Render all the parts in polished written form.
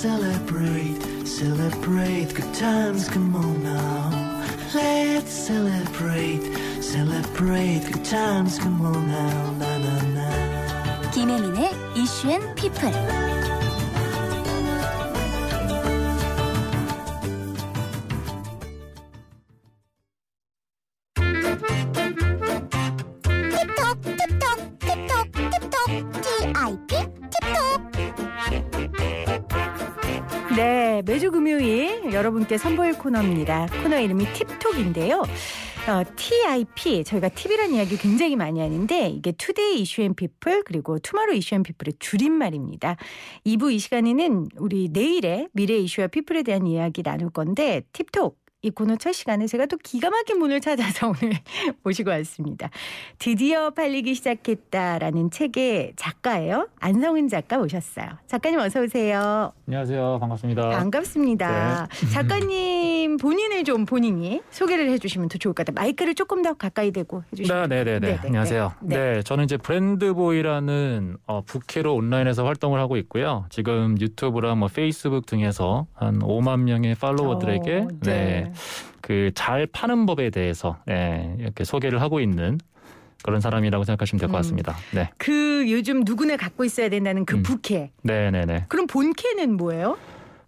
celebrate, celebrate good times, come on now. Let's celebrate, celebrate good times, come on now. Na, na, na. 김혜민의 이슈 앤 피플. 네, 매주 금요일 여러분께 선보일 코너입니다. 코너 이름이 팁톡인데요. TIP, 저희가 팁이라는 이야기 굉장히 많이 하는데 이게 투데이 이슈 앤 피플 그리고 투모로우 이슈 앤 피플의 줄임말입니다. 2부 이 시간에는 우리 내일의 미래 이슈와 피플에 대한 이야기 나눌 건데 팁톡. 이 코너 첫 시간에 제가 또 기가 막힌 분을 찾아서 오늘 모시고 왔습니다. 드디어 팔리기 시작했다라는 책의 작가예요. 안성은 작가 모셨어요. 작가님 어서 오세요. 안녕하세요. 반갑습니다. 반갑습니다. 네. 작가님 본인을 좀 본인이 소개를 해주시면 더 좋을 것 같아요. 마이크를 조금 더 가까이 대고 해주시면. 네네네. 안녕하세요. 네, 저는 이제 브랜드보이라는 부캐로 온라인에서 활동을 하고 있고요. 지금 유튜브랑 뭐 페이스북 등에서 한 5만 명의 팔로워들에게 그 잘 파는 법에 대해서 이렇게 소개를 하고 있는 그런 사람이라고 생각하시면 될 것 같습니다. 네. 그 요즘 누구나 갖고 있어야 된다는 그 부캐. 네네네. 그럼 본캐는 뭐예요?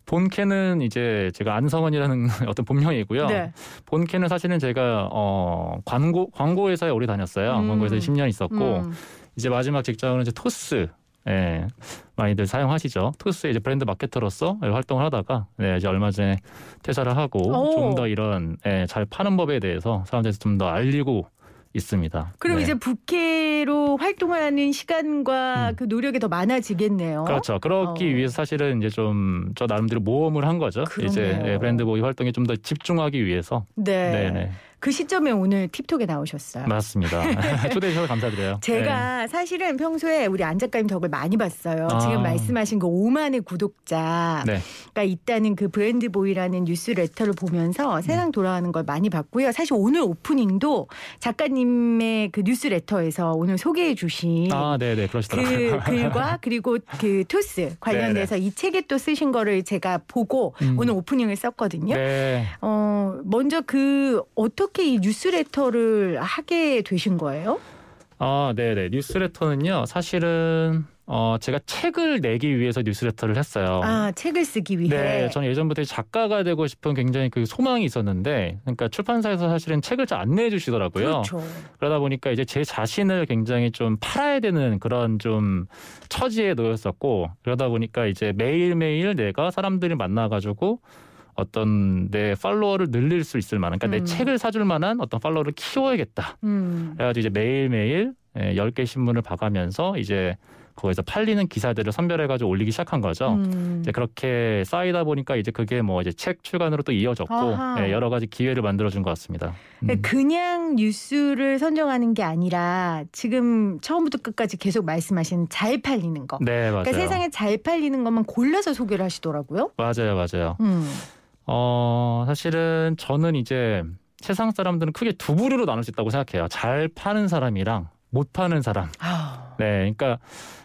본캐는 이제 제가 안성원이라는 어떤 본명이고요. 네. 본캐는 사실은 제가 광고 회사에 오래 다녔어요. 광고회사에 10년 있었고 이제 마지막 직장은 이제 토스. 많이들 사용하시죠. 토스의 이제 브랜드 마케터로서 활동을 하다가 이제 얼마 전에 퇴사를 하고 좀 더 이런 잘 파는 법에 대해서 사람들한테 좀 더 알리고 있습니다. 그럼 이제 부캐로 활동하는 시간과 그 노력이 더 많아지겠네요. 그렇죠. 그렇기 위해서 사실은 이제 좀 저 나름대로 모험을 한 거죠. 그러네요. 이제 브랜드 보이 활동에 좀 더 집중하기 위해서. 네네. 그 시점에 오늘 팁톡에 나오셨어요. 맞습니다. 초대해 주셔서 감사드려요. 제가 사실은 평소에 우리 안 작가님 덕을 많이 봤어요. 지금 말씀하신 그 5만의 구독자가 있다는 그 브랜드보이라는 뉴스레터를 보면서 세상 돌아가는 걸 많이 봤고요. 사실 오늘 오프닝도 작가님의 그 뉴스레터에서 오늘 소개해 주신 네네, 그러시더라고요. 그 글과 그리고 그 토스 관련돼서 이 책에 또 쓰신 거를 제가 보고 오늘 오프닝을 썼거든요. 네. 먼저 어떻게 이 뉴스레터를 하게 되신 거예요? 네네. 뉴스레터는요. 사실은 제가 책을 내기 위해서 뉴스레터를 했어요. 책을 쓰기 위해? 네. 저는 예전부터 작가가 되고 싶은 굉장히 그 소망이 있었는데 그러니까 출판사에서 사실은 책을 잘 안 내주시더라고요. 그렇죠. 그러다 보니까 이제 제 자신을 굉장히 좀 팔아야 되는 그런 좀 처지에 놓였었고 그러다 보니까 이제 매일매일 내가 사람들이 만나가지고 어떤 내 팔로워를 늘릴 수 있을 만한 그러니까 내 책을 사줄 만한 어떤 팔로워를 키워야겠다. 그래가지고 이제 매일매일 10개 신문을 봐가면서 이제 거기서 팔리는 기사들을 선별해가지고 올리기 시작한 거죠. 이제 그렇게 쌓이다 보니까 이제 그게 뭐 이제 책 출간으로 또 이어졌고 여러 가지 기회를 만들어준 것 같습니다. 그냥 뉴스를 선정하는 게 아니라 지금 처음부터 끝까지 계속 말씀하신 잘 팔리는 거. 네, 맞아요. 그러니까 세상에 잘 팔리는 것만 골라서 소개를 하시더라고요. 맞아요. 사실은 저는 이제 세상 사람들은 크게 두 부류로 나눌 수 있다고 생각해요. 잘 파는 사람이랑 못 파는 사람. 네, 그러니까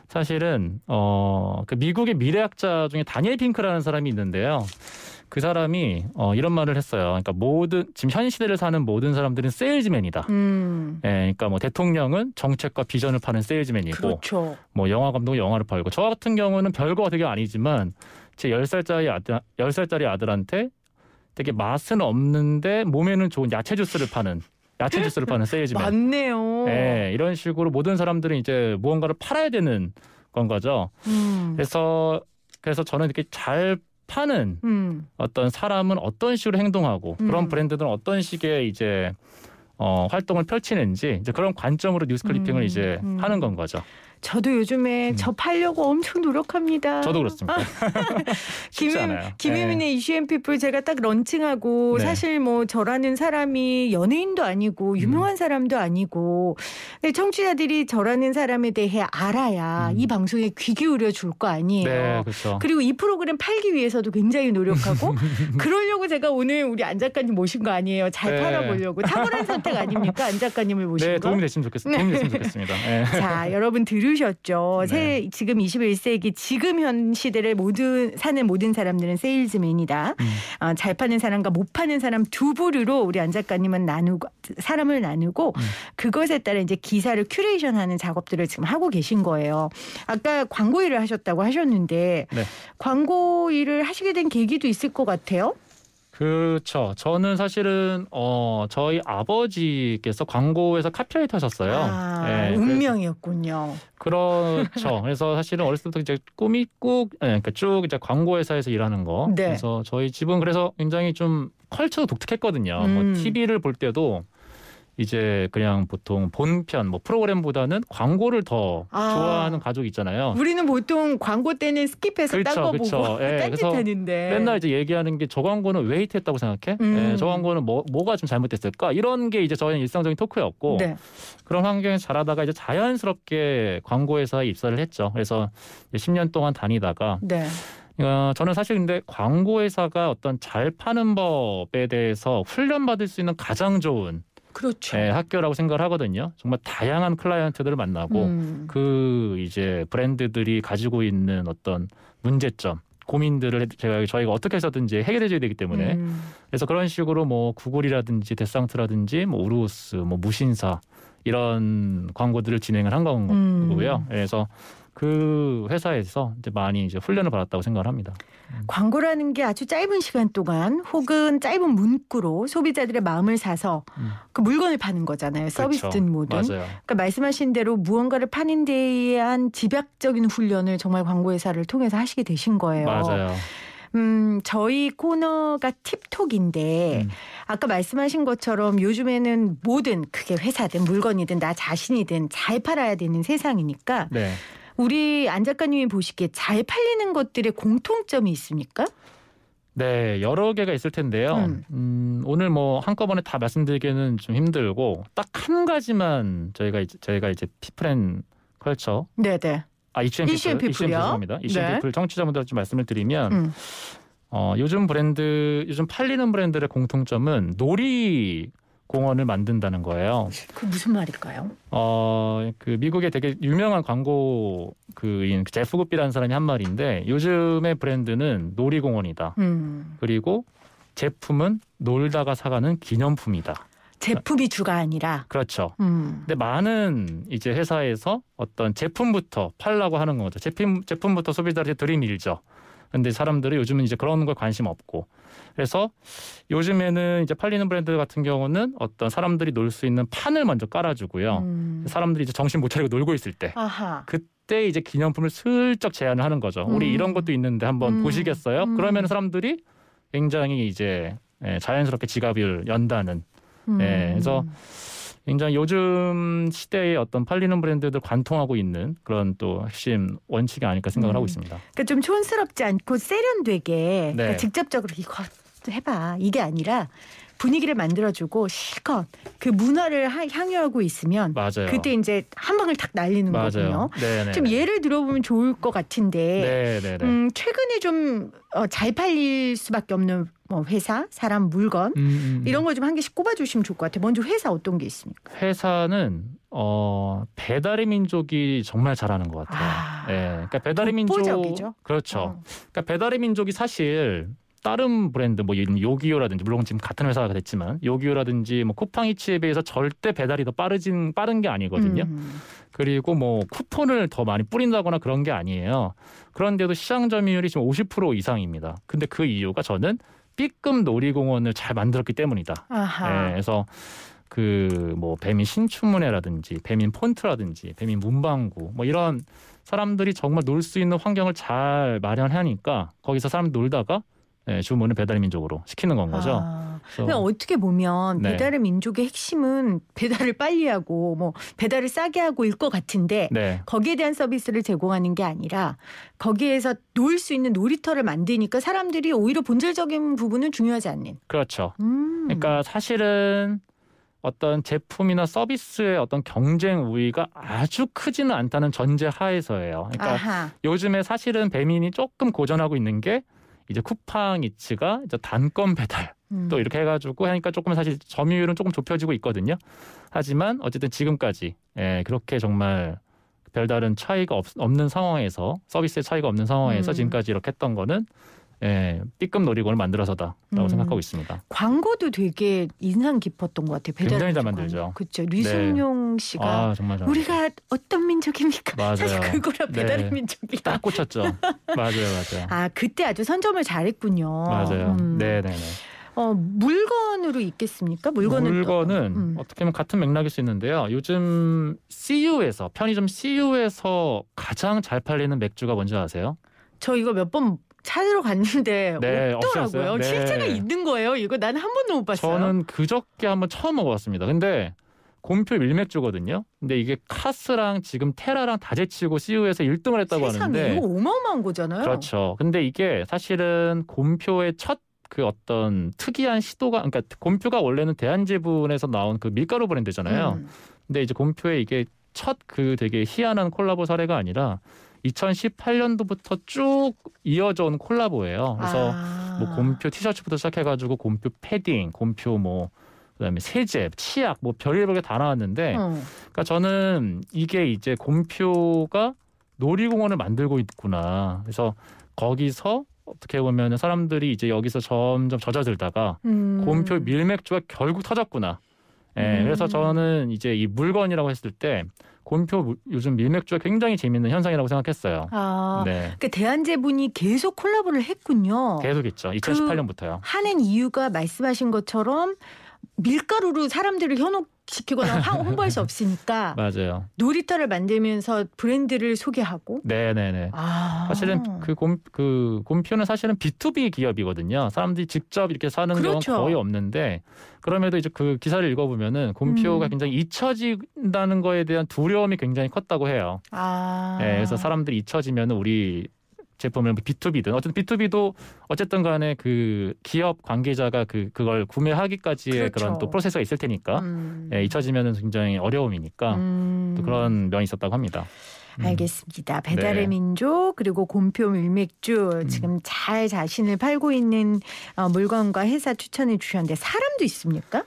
사실은 그 미국의 미래학자 중에 다니엘 핑크라는 사람이 있는데요. 그 사람이 이런 말을 했어요. 그러니까 지금 현 시대를 사는 모든 사람들은 세일즈맨이다. 그러니까 뭐 대통령은 정책과 비전을 파는 세일즈맨이고, 그렇죠. 뭐 영화 감독은 영화를 팔고, 저 같은 경우는 별거가 되게 아니지만 제 10살짜리 아들한테 되게 맛은 없는데 몸에는 좋은 야채 주스를 파는 세일즈맨. 맞네요. 네, 이런 식으로 모든 사람들은 이제 무언가를 팔아야 되는 건 거죠. 그래서 저는 이렇게 잘 파는 어떤 사람은 어떤 식으로 행동하고 그런 브랜드들은 어떤 식의 이제 활동을 펼치는지 이제 그런 관점으로 뉴스 클리핑을 이제 하는 건 거죠. 저도 요즘에 저 팔려고 엄청 노력합니다. 저도 그렇습니다. 쉽지 않아요. 김혜민의 이슈 앤 피플 제가 딱 런칭하고 사실 뭐 저라는 사람이 연예인도 아니고 유명한 사람도 아니고 청취자들이 저라는 사람에 대해 알아야 이 방송에 귀 기울여 줄 거 아니에요. 네, 그렇죠. 그리고 이 프로그램 팔기 위해서도 굉장히 노력하고 그러려고 제가 오늘 우리 안 작가님 모신 거 아니에요. 잘 팔아보려고. 탁월한 선택 아닙니까? 안 작가님을 모신 거. 도움이 됐으면 좋겠습니다. 자, 여러분 들으 이루셨죠. 네. 지금 21세기 지금 현 시대를 사는 모든 사람들은 세일즈맨이다. 잘 파는 사람과 못 파는 사람 두 부류로 우리 안 작가님은 사람을 나누고 그것에 따라 이제 기사를 큐레이션하는 작업들을 지금 하고 계신 거예요. 아까 광고 일을 하셨다고 하셨는데 네. 광고 일을 하시게 된 계기도 있을 것 같아요. 그렇죠. 저는 사실은 저희 아버지께서 광고회사 카피라이터 하셨어요. 네, 운명이었군요. 그렇죠. 그래서 사실은 어렸을 때부터 이제 꿈이 그러니까 쭉 이제 광고회사에서 일하는 거. 네. 그래서 저희 집은 그래서 굉장히 좀 컬처가 독특했거든요. 뭐 TV를 볼 때도 이제 그냥 보통 본편 뭐 프로그램보다는 광고를 더 좋아하는 가족이 있잖아요. 우리는 보통 광고 때는 스킵해서 딴 거 보고 딴짓하는데 맨날 이제 얘기하는 게 저 광고는 왜 히트했다고 생각해? 저 광고는 뭐가 좀 잘못됐을까? 이런 게 이제 저희는 일상적인 토크였고 네. 그런 환경에서 자라다가 이제 자연스럽게 광고회사에 입사를 했죠. 그래서 10년 동안 다니다가 네. 저는 사실 근데 광고회사가 어떤 잘 파는 법에 대해서 훈련받을 수 있는 가장 좋은 그렇죠. 학교라고 생각을 하거든요. 정말 다양한 클라이언트들을 만나고 그 이제 브랜드들이 가지고 있는 어떤 문제점, 고민들을 저희가 어떻게 해서든지 해결해줘야 되기 때문에 그래서 그런 식으로 뭐 구글이라든지 데상트라든지 뭐 우루스, 뭐 무신사 이런 광고들을 진행을 한 거고요. 그래서 그 회사에서 이제 많이 이제 훈련을 받았다고 생각을 합니다. 광고라는 게 아주 짧은 시간 동안 혹은 짧은 문구로 소비자들의 마음을 사서 그 물건을 파는 거잖아요. 서비스든 그렇죠. 뭐든. 맞아요. 그러니까 말씀하신 대로 무언가를 파는 데에 대한 집약적인 훈련을 정말 광고회사를 통해서 하시게 되신 거예요. 맞아요. 저희 코너가 팁톡인데 아까 말씀하신 것처럼 요즘에는 뭐든 그게 회사든 물건이든 나 자신이든 잘 팔아야 되는 세상이니까 네. 우리 안 작가님이 보시기에 잘 팔리는 것들의 공통점이 있습니까? 네, 여러 개가 있을 텐데요. 오늘 뭐 한꺼번에 다 말씀드리기는 좀 힘들고 딱 한 가지만 저희가 이제 피플 & 컬처. 네네. 이슈 앤 피플이요. 죄송합니다. 이슈 앤 피플 청취자분들한테 좀 말씀을 드리면 요즘 팔리는 브랜드의 공통점은 놀이공원을 만든다는 거예요. 그 무슨 말일까요? 그 미국의 되게 유명한 광고 그인 제프 굿비라는 사람이 한 말인데 요즘의 브랜드는 놀이공원이다. 그리고 제품은 놀다가 사가는 기념품이다. 제품이 주가 아니라. 그렇죠. 근데 많은 이제 회사에서 어떤 제품부터 팔라고 하는 거죠. 제품부터 소비자들한테 들이밀죠. 근데 사람들은 요즘은 이제 그런 걸 관심 없고. 그래서 요즘에는 이제 팔리는 브랜드 같은 경우는 어떤 사람들이 놀 수 있는 판을 먼저 깔아주고요. 사람들이 이제 정신 못 차리고 놀고 있을 때. 그때 이제 기념품을 슬쩍 제안을 하는 거죠. 우리 이런 것도 있는데 한번 보시겠어요? 그러면 사람들이 굉장히 이제 자연스럽게 지갑을 연다는. 그래서 굉장히 요즘 시대의 어떤 팔리는 브랜드들 관통하고 있는 그런 또 핵심 원칙이 아닐까 생각을 하고 있습니다. 그러니까 좀 촌스럽지 않고 세련되게 네. 그러니까 직접적으로 이거 해봐 이게 아니라 분위기를 만들어주고 실컷 그 문화를 향유하고 있으면 맞아요. 그때 이제 한 방을 탁 날리는 맞아요. 거군요. 네네. 좀 예를 들어보면 좋을 것 같은데 최근에 좀 잘 팔릴 수밖에 없는 뭐 회사, 사람, 물건 이런 거 좀 한 개씩 꼽아주시면 좋을 것 같아요. 먼저 회사 어떤 게 있습니까? 회사는 배달의 민족이 정말 잘하는 것 같아요. 그러니까 배달의 독보적이죠. 그렇죠. 그러니까 배달의 민족이 사실 다른 브랜드 뭐 요기요라든지 물론 지금 같은 회사가 됐지만 요기요라든지 뭐 쿠팡이츠에 비해서 절대 배달이 더 빠른 게 아니거든요. 그리고 뭐 쿠폰을 더 많이 뿌린다거나 그런 게 아니에요. 그런데도 시장 점유율이 지금 50% 이상입니다. 근데 그 이유가 저는 B급 놀이공원을 잘 만들었기 때문이다. 그래서 그 뭐 배민 신춘문예라든지 배민 폰트라든지 배민 문방구 뭐 이런 사람들이 정말 놀 수 있는 환경을 잘 마련하니까 거기서 사람 놀다가 주문을 배달의 민족으로 시키는 건 거죠. 그냥 어떻게 보면 배달의 민족의 핵심은 배달을 빨리 하고 뭐 배달을 싸게 하고일 것 같은데 거기에 대한 서비스를 제공하는 게 아니라 거기에서 놀 수 있는 놀이터를 만드니까 사람들이 오히려 본질적인 부분은 중요하지 않는. 그렇죠. 그러니까 사실은 어떤 제품이나 서비스의 어떤 경쟁 우위가 아주 크지는 않다는 전제 하에서예요. 그러니까 요즘에 사실은 배민이 조금 고전하고 있는 게 이제 쿠팡이츠가 이제 단건 배달 또 이렇게 해가지고 하니까 조금 사실 점유율은 조금 좁혀지고 있거든요. 하지만 어쨌든 지금까지 그렇게 정말 별다른 차이가 없는 상황에서 서비스의 차이가 없는 상황에서 지금까지 이렇게 했던 거는 B급 놀이공원을 만들어서다라고 생각하고 있습니다. 광고도 되게 인상 깊었던 것 같아요. 굉장히 잘 만들죠. 그렇죠. 류승룡 씨가 정말 잘 우리가 어떤 민족입니까? 맞아요. 사실 그거랑 배달의 민족이랑 딱 꽂혔죠. 맞아요. 그때 아주 선점을 잘했군요. 맞아요. 네네네. 물건으로 있겠습니까? 물건은 어떻게 보면 같은 맥락일 수 있는데요. 요즘 CU에서 편의점 CU에서 가장 잘 팔리는 맥주가 뭔지 아세요? 저 이거 몇 번 찾으러 갔는데 없더라고요. 없었어요? 네. 실제가 있는 거예요. 이거 난 한 번도 못 봤어요. 저는 그저께 한번 처음 먹어봤습니다. 근데 곰표 밀맥주거든요. 근데 이게 카스랑 지금 테라랑 다 제치고 CU에서 1등을 했다고 세상에, 하는데 이거 어마어마한 거잖아요. 그렇죠. 근데 이게 사실은 곰표의 첫 그 어떤 특이한 시도가 그러니까 곰표가 원래는 대한제분에서 나온 그 밀가루 브랜드잖아요. 근데 이제 곰표의 이게 첫 그 되게 희한한 콜라보 사례가 아니라 2018년도부터 쭉 이어져 온 콜라보예요. 그래서 뭐 곰표 티셔츠부터 시작해가지고 곰표 패딩, 곰표 뭐 그다음에 세제, 치약 뭐 별의별 게 다 나왔는데, 그러니까 저는 이게 이제 곰표가 놀이공원을 만들고 있구나. 그래서 거기서 어떻게 보면 사람들이 이제 여기서 점점 젖어들다가 곰표 밀맥주가 결국 터졌구나. 그래서 저는 이제 이 물건이라고 했을 때 곰표 요즘 밀맥주가 굉장히 재밌는 현상이라고 생각했어요. 그러니까 대한제분이 계속 콜라보를 했군요. 계속 있죠. 2018년부터요. 하는 이유가 말씀하신 것처럼 밀가루로 사람들을 현혹시키거나 홍보할 수 없으니까 맞아요. 놀이터를 만들면서 브랜드를 소개하고. 네네네. 사실은 그 곰표는 사실은 B2B 기업이거든요. 사람들이 직접 이렇게 사는 경우는 거의 없는데, 그럼에도 이제 그 기사를 읽어보면은 곰표가 굉장히 잊혀진다는 거에 대한 두려움이 굉장히 컸다고 해요. 그래서 사람들이 잊혀지면 우리 제품을 B2B든 어쨌든 B2B도 어쨌든 간에 그 기업 관계자가 그걸 구매하기까지의 그런 또 프로세스가 있을 테니까 잊혀지면 굉장히 어려움이니까 또 그런 면이 있었다고 합니다. 알겠습니다. 배달의 민족 그리고 곰표 밀맥주 지금 잘 자신을 팔고 있는 물건과 회사 추천해 주셨는데 사람도 있습니까?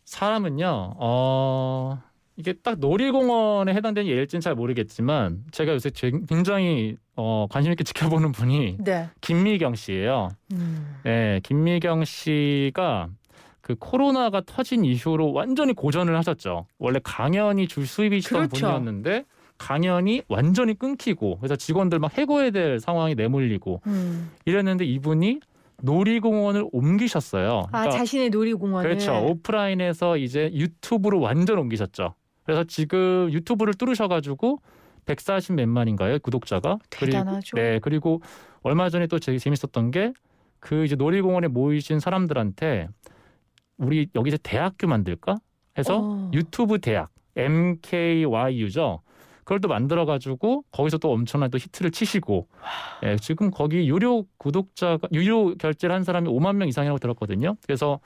사람은요. 이게 딱 놀이공원에 해당되는 예일지는 잘 모르겠지만 제가 요새 굉장히 관심 있게 지켜보는 분이 김미경 씨예요. 네, 김미경 씨가 그 코로나가 터진 이후로 완전히 고전을 하셨죠. 원래 강연이 줄 수입이시던 분이었는데 강연이 완전히 끊기고 그래서 직원들 막 해고해야 될 상황이 내몰리고 이랬는데 이분이 놀이공원을 옮기셨어요. 그러니까 자신의 놀이공원을. 그렇죠. 오프라인에서 이제 유튜브로 완전 옮기셨죠. 그래서 지금 유튜브를 뚫으셔가지고 140 몇만인가요? 구독자가. 대단하죠. 그리고 얼마 전에 또 되게 재밌었던 게 그 이제 놀이공원에 모이신 사람들한테 우리 여기서 대학교 만들까? 해서 유튜브 대학 MKYU죠. 그걸 또 만들어가지고 거기서 또 엄청난 또 히트를 치시고 지금 거기 유료 결제를 한 사람이 5만 명 이상이라고 들었거든요. 그래서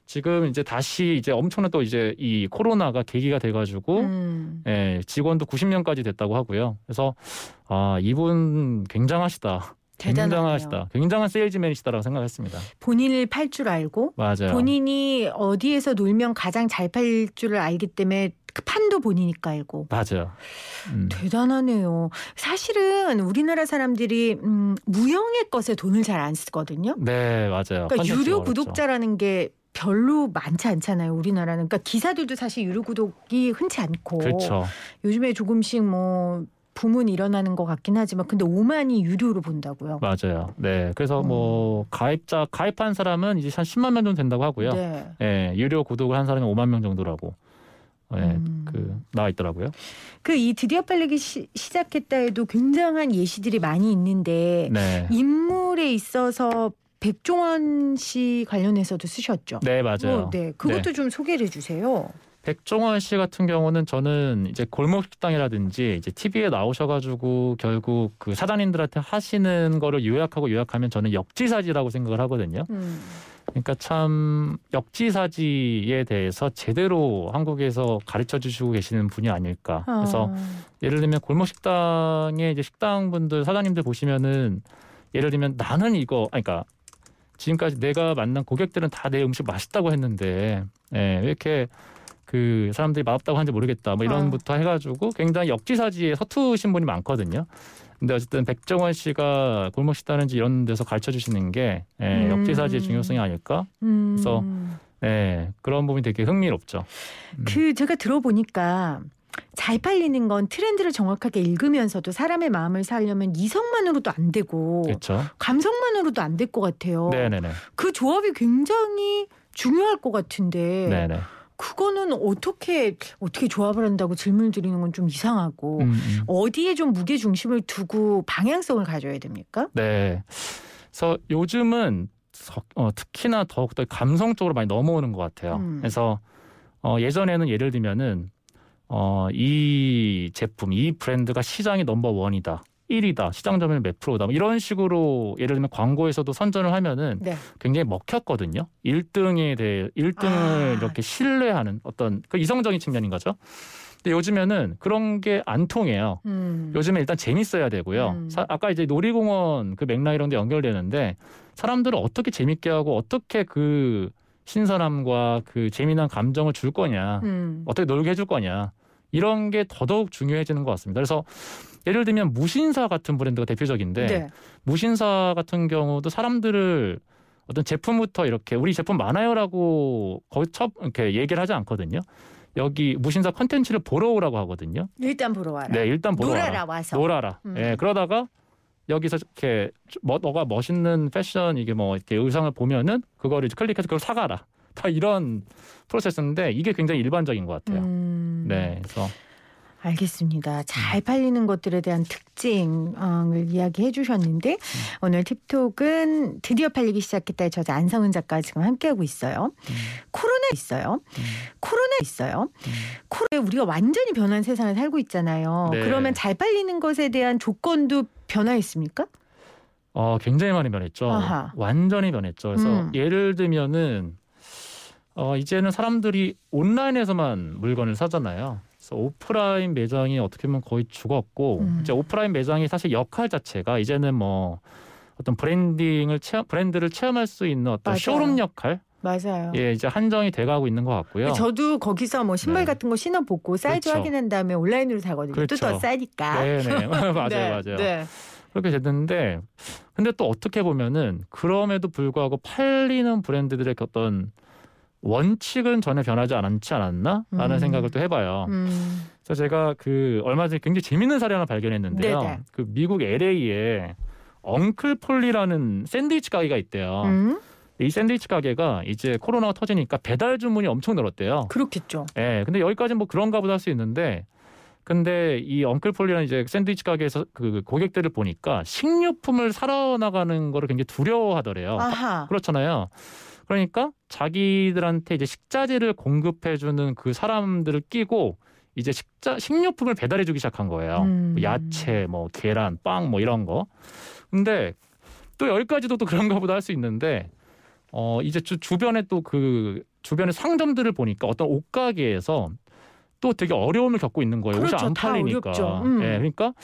지금 이제 다시 이제 엄청난 또 이제 이 코로나가 계기가 돼가지고 직원도 90명까지 됐다고 하고요. 그래서 이분 굉장하시다. 대단하네요. 굉장한 세일즈맨이시다라고 생각했습니다. 본인을 팔 줄 알고 맞아요. 본인이 어디에서 놀면 가장 잘 팔 줄을 알기 때문에 그 판도 본이니까 알고. 맞아요. 대단하네요. 사실은 우리나라 사람들이 무형의 것에 돈을 잘 안 쓰거든요. 네, 맞아요. 그러니까 유료 구독자라는 게 별로 많지 않잖아요. 우리나라는. 그러니까 기사들도 사실 유료 구독이 흔치 않고. 그렇죠. 요즘에 조금씩 뭐 붐은 일어나는 것 같긴 하지만 근데 5만이 유료로 본다고요. 맞아요. 네, 그래서 뭐 가입한 사람은 이제 한 10만 명 정도 된다고 하고요. 유료 구독을 한 사람이 5만 명 정도라고 나와 있더라고요. 이 드디어 팔리기 시작했다 해도 굉장한 예시들이 많이 있는데 인물에 있어서 백종원 씨 관련해서도 쓰셨죠. 네, 맞아요. 그것도 좀 소개를 해주세요. 백종원 씨 같은 경우는 저는 이제 골목식당이라든지 이제 TV에 나오셔가지고 결국 그 사장님들한테 하시는 거를 요약하면 저는 역지사지라고 생각을 하거든요. 그러니까 참 역지사지에 대해서 제대로 한국에서 가르쳐 주시고 계시는 분이 아닐까. 그래서 예를 들면 골목식당의 이제 식당분들 사장님들 보시면은 예를 들면 나는 그러니까 지금까지 내가 만난 고객들은 다 내 음식 맛있다고 했는데 왜 이렇게 그 사람들이 맛없다고 하는지 모르겠다. 뭐 이런부터 해가지고 굉장히 역지사지에 서투신 분이 많거든요. 근데 어쨌든 백종원 씨가 골목 식단인지 이런 데서 가르쳐 주시는 게 역지사지의 중요성이 아닐까. 그래서 그런 부분이 되게 흥미롭죠. 그 제가 들어보니까 잘 팔리는 건 트렌드를 정확하게 읽으면서도 사람의 마음을 사려면 이성만으로도 안 되고 그렇죠. 감성만으로도 안 될 것 같아요. 네네네. 그 조합이 굉장히 중요할 것 같은데 네네. 그거는 어떻게 조합을 한다고 질문 드리는 건 좀 이상하고 어디에 좀 무게 중심을 두고 방향성을 가져야 됩니까? 네. 그래서 요즘은 특히나 더욱더 감성 쪽으로 많이 넘어오는 것 같아요. 그래서 예전에는 예를 들면은 이 제품, 이 브랜드가 시장의 넘버원이다. 1위다. 시장 점유율 몇 프로다. 이런 식으로 예를 들면 광고에서도 선전을 하면은 굉장히 먹혔거든요. 1등을 이렇게 신뢰하는 어떤 그 이성적인 측면인 거죠. 근데 요즘에는 그런 게 안 통해요. 요즘에 일단 재밌어야 되고요. 아까 이제 놀이공원 그 맥라이랑도 연결되는데 사람들을 어떻게 재밌게 하고 어떻게 그 신선함과 그 재미난 감정을 줄 거냐. 어떻게 놀게 해줄 거냐. 이런 게 더더욱 중요해지는 것 같습니다. 그래서 예를 들면 무신사 같은 브랜드가 대표적인데 무신사 같은 경우도 사람들을 어떤 제품부터 이렇게 우리 제품 많아요라고 이렇게 얘기를 하지 않거든요. 여기 무신사 컨텐츠를 보러 오라고 하거든요. 일단 보러 와라. 네, 일단 보러 와라. 놀아라 와서. 놀아라. 그러다가 여기서 이렇게 너가 멋있는 패션 이게 뭐 이렇게 의상을 보면은 그거를 이제 클릭해서 그걸 사가라. 다 이런 프로세스인데 이게 굉장히 일반적인 것 같아요. 네, 그래서 알겠습니다. 잘 팔리는 것들에 대한 특징을 이야기해 주셨는데 오늘 팁톡은 드디어 팔리기 시작했다의 저자 안성은 작가 지금 함께하고 있어요. 코로나 있어요. 코로나 우리가 완전히 변한 세상을 살고 있잖아요. 네. 그러면 잘 팔리는 것에 대한 조건도 변화했습니까? 굉장히 많이 변했죠. 아하. 완전히 변했죠. 그래서 예를 들면은 이제는 사람들이 온라인에서만 물건을 사잖아요. 그래서 오프라인 매장이 어떻게 보면 거의 죽었고 이제 오프라인 매장이 사실 역할 자체가 이제는 뭐 어떤 브랜드를 체험할 수 있는 어떤 맞아요. 쇼룸 역할 맞아요. 예, 이제 한정이 돼가고 있는 것 같고요. 저도 거기서 뭐 신발 네. 같은 거 신어보고 사이즈 그렇죠. 확인한 다음에 온라인으로 사거든요. 또 그렇죠. 더 싸니까. 네네 맞아요, 네, 맞아요. 네. 그렇게 됐는데 근데 또 어떻게 보면은 그럼에도 불구하고 팔리는 브랜드들의 어떤 원칙은 전혀 변하지 않지 않았나라는 생각을 또 해봐요. 그래서 제가 그 얼마 전에 굉장히 재밌는 사례 하나 발견했는데요. 네네. 그 미국 LA에 엉클폴리라는 샌드위치 가게가 있대요. 이 샌드위치 가게가 이제 코로나가 터지니까 배달 주문이 엄청 늘었대요. 그렇겠죠. 예, 근데 여기까지 뭐 그런가 보다 할 수 있는데, 근데 이 엉클폴리라는 이제 샌드위치 가게에서 그 고객들을 보니까 식료품을 사러 나가는 거를 굉장히 두려워하더래요. 아하. 그렇잖아요. 그러니까 자기들한테 이제 식자재를 공급해주는 그 사람들을 끼고 이제 식료품을 배달해주기 시작한 거예요. 뭐 야채, 뭐 계란, 빵, 뭐 이런 거. 근데 또 여기까지도 또 그런가 보다 할 수 있는데, 이제 주변에 또 그 주변의 상점들을 보니까 어떤 옷가게에서 또 되게 어려움을 겪고 있는 거예요. 그렇죠. 옷이 안 다 팔리니까. 어렵죠. 예, 그러니까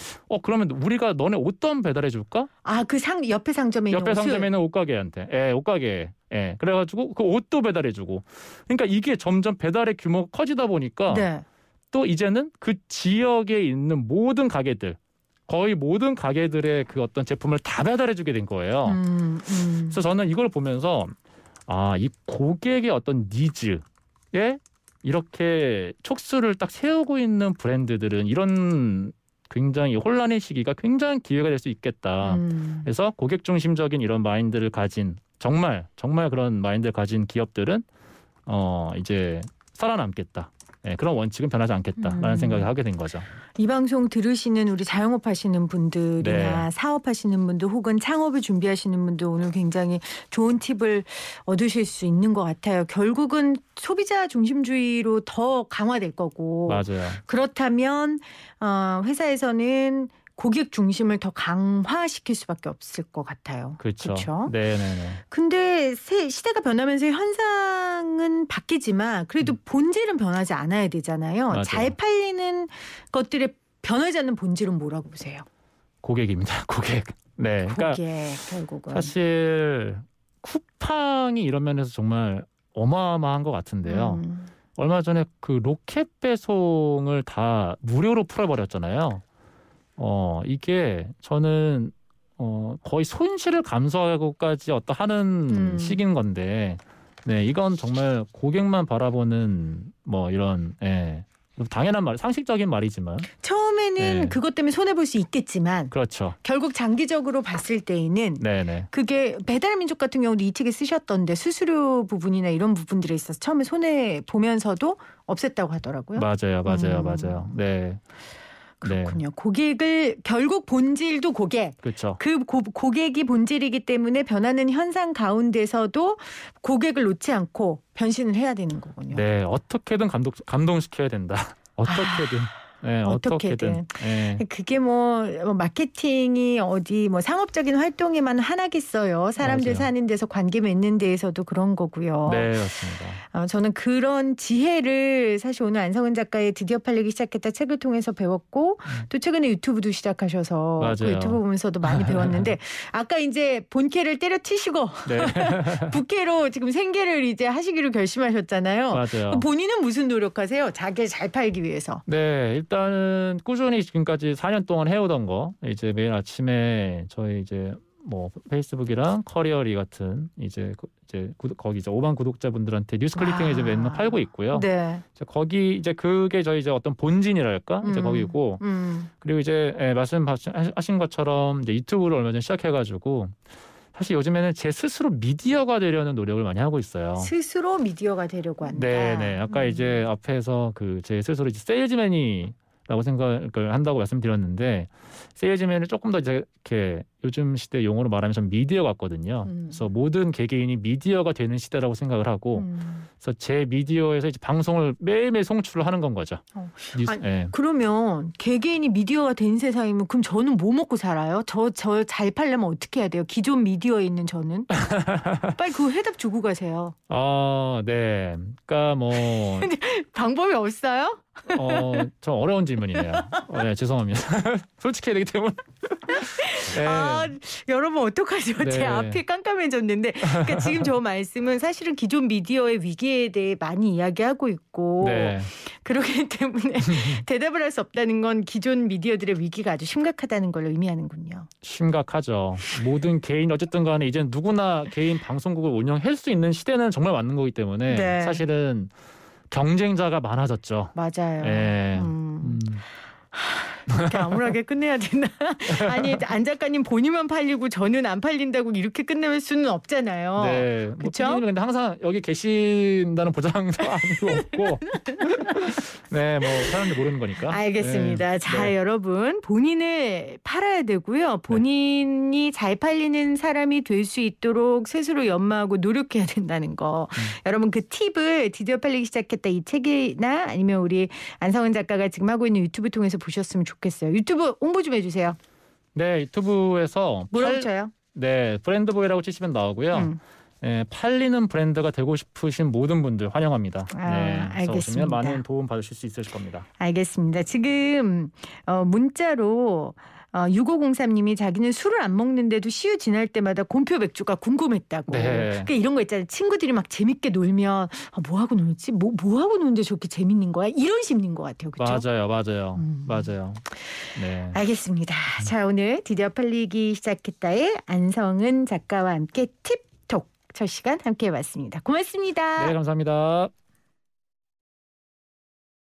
그러면 우리가 너네 옷도 한번 배달해 줄까? 아, 그 옆에 상점에 있는 옆에 옷을. 상점에 있는 옷가게한테. 예, 옷가게. 예. 그래가지고 그 옷도 배달해 주고. 그러니까 이게 점점 배달의 규모가 커지다 보니까 네. 또 이제는 그 지역에 있는 모든 가게들, 거의 모든 가게들의 그 어떤 제품을 다 배달해 주게 된 거예요. 그래서 저는 이걸 보면서 이 고객의 어떤 니즈에 이렇게 촉수를 딱 세우고 있는 브랜드들은 이런 굉장히 혼란의 시기가 굉장히 기회가 될 수 있겠다. 그래서 고객 중심적인 이런 마인드를 가진 정말 그런 마인드를 가진 기업들은 이제 살아남겠다. 네, 그런 원칙은 변하지 않겠다라는 생각을 하게 된 거죠. 이 방송 들으시는 우리 자영업 하시는 분들이나 네. 사업하시는 분들 혹은 창업을 준비하시는 분들 오늘 굉장히 좋은 팁을 얻으실 수 있는 것 같아요. 결국은 소비자 중심주의로 더 강화될 거고 맞아요. 그렇다면 회사에서는 고객 중심을 더 강화시킬 수밖에 없을 것 같아요. 그렇죠. 그렇죠? 네네네. 근데 시대가 변하면서 현상은 바뀌지만 그래도 본질은 변하지 않아야 되잖아요. 맞아요. 잘 팔리는 것들의 변하지 않는 본질은 뭐라고 보세요? 고객입니다. 고객. 네. 그러니까 고객 결국은. 사실 쿠팡이 이런 면에서 정말 어마어마한 것 같은데요. 얼마 전에 그 로켓 배송을 다 무료로 풀어버렸잖아요. 이게 저는 거의 손실을 감수하고까지 하는 식인 건데, 네, 이건 정말 고객만 바라보는 뭐 이런, 예, 당연한 말, 상식적인 말이지만 처음에는 네. 그것 때문에 손해볼 수 있겠지만 그렇죠. 결국 장기적으로 봤을 때에는 네네. 그게 배달민족 같은 경우도 이 책에 쓰셨던데 수수료 부분이나 이런 부분들에 있어서 처음에 손해 보면서도 없앴다고 하더라고요. 맞아요. 네. 그렇군요. 고객을 결국 본질도 고객. 그렇죠. 그 고객이 본질이기 때문에 변하는 현상 가운데서도 고객을 놓지 않고 변신을 해야 되는 거군요. 네, 어떻게든 감동시켜야 된다. 어떻게든. 네, 어떻게든. 네. 그게 뭐 마케팅이 어디 뭐 상업적인 활동에만 하나겠어요. 사람들 맞아요. 사는 데서 관계 맺는 데에서도 그런 거고요. 네, 맞습니다. 저는 그런 지혜를 사실 오늘 안성은 작가의 드디어 팔리기 시작했다 책을 통해서 배웠고 또 최근에 유튜브도 시작하셔서 맞아요. 그 유튜브 보면서도 많이 배웠는데 아까 이제 본캐를 때려치시고 네. 부캐로 지금 생계를 이제 하시기로 결심하셨잖아요. 맞아요. 본인은 무슨 노력하세요? 자기를 잘 팔기 위해서. 네, 일단은 꾸준히 지금까지 4년 동안 해오던 거 이제 매일 아침에 저희 이제 뭐 페이스북이랑 커리어리 같은 이제 거기 이제 5만 구독자분들한테 뉴스 클리핑을 이제 맨날 팔고 있고요. 네. 거기 이제 그게 저희 이제 어떤 본진이랄까 이제 거기고 그리고 이제 말씀하신 것처럼 이제 유튜브를 얼마 전에 시작해가지고 사실 요즘에는 제 스스로 미디어가 되려는 노력을 많이 하고 있어요. 스스로 미디어가 되려고 한다. 네네. 아까 이제 앞에서 그 제 스스로 이제 세일즈맨이라고 생각을 한다고 말씀드렸는데 세일즈맨을 조금 더 이제 이렇게 요즘 시대 용어로 말하면 좀 미디어 같거든요. 그래서 모든 개개인이 미디어가 되는 시대라고 생각을 하고 그래서 제 미디어에서 이제 방송을 매일매일 송출을 하는 건 거죠. 아니, 네. 그러면 개개인이 미디어가 된 세상이면 그럼 저는 뭐 먹고 살아요? 저 잘 팔려면 어떻게 해야 돼요? 기존 미디어에 있는 저는? 빨리 그 해답 주고 가세요. 네. 그러니까 뭐 방법이 없어요? 좀 어려운 질문이네요. 네, 죄송합니다. 솔직해야 되기 때문에. 네. 여러분 어떡하죠? 네. 제 앞이 깜깜해졌는데 그러니까 지금 저 말씀은 사실은 기존 미디어의 위기에 대해 많이 이야기하고 있고 네. 그렇기 때문에 대답을 할 수 없다는 건 기존 미디어들의 위기가 아주 심각하다는 걸 의미하는군요. 심각하죠. 모든 개인 어쨌든 간에 이제 누구나 개인 방송국을 운영할 수 있는 시대는 정말 맞는 거기 때문에 네. 사실은 경쟁자가 많아졌죠. 맞아요. 네. 이렇게 암울하게 끝내야 되나? 아니 안 작가님 본인만 팔리고 저는 안 팔린다고 이렇게 끝낼 수는 없잖아요. 네, 그렇죠? 뭐 근데 항상 여기 계신다는 보장도 아니고 없고, 네, 뭐 사람들 모르는 거니까. 알겠습니다. 네. 자, 네. 여러분 본인을 팔아야 되고요. 본인이 잘 팔리는 사람이 될 수 있도록 스스로 연마하고 노력해야 된다는 거. 여러분 그 팁을 드디어 팔리기 시작했다 이 책이나 아니면 우리 안성은 작가가 지금 하고 있는 유튜브 통해서 보셨으면 좋겠어요. 유튜브 홍보 좀 해주세요. 네, 유튜브에서 뭐라고 쳐요? 네, 브랜드보이라고 치시면 나오고요. 네, 팔리는 브랜드가 되고 싶으신 모든 분들 환영합니다. 네, 알겠습니다. 오시면 많은 도움 받으실 수 있으실 겁니다. 알겠습니다. 지금 문자로 6503님이 자기는 술을 안 먹는데도 시유 지날 때마다 곰표 맥주가 궁금했다고. 네. 그러니까 이런 거 있잖아요. 친구들이 막 재밌게 놀면 뭐 하고 놀지? 뭐 하고 노는데 저렇게 재밌는 거야? 이런 심리인 것 같아요. 그렇죠? 맞아요. 네. 알겠습니다. 자, 오늘 드디어 팔리기 시작했다의 안성은 작가와 함께 팁톡 첫 시간 함께 해봤습니다. 고맙습니다. 네, 감사합니다.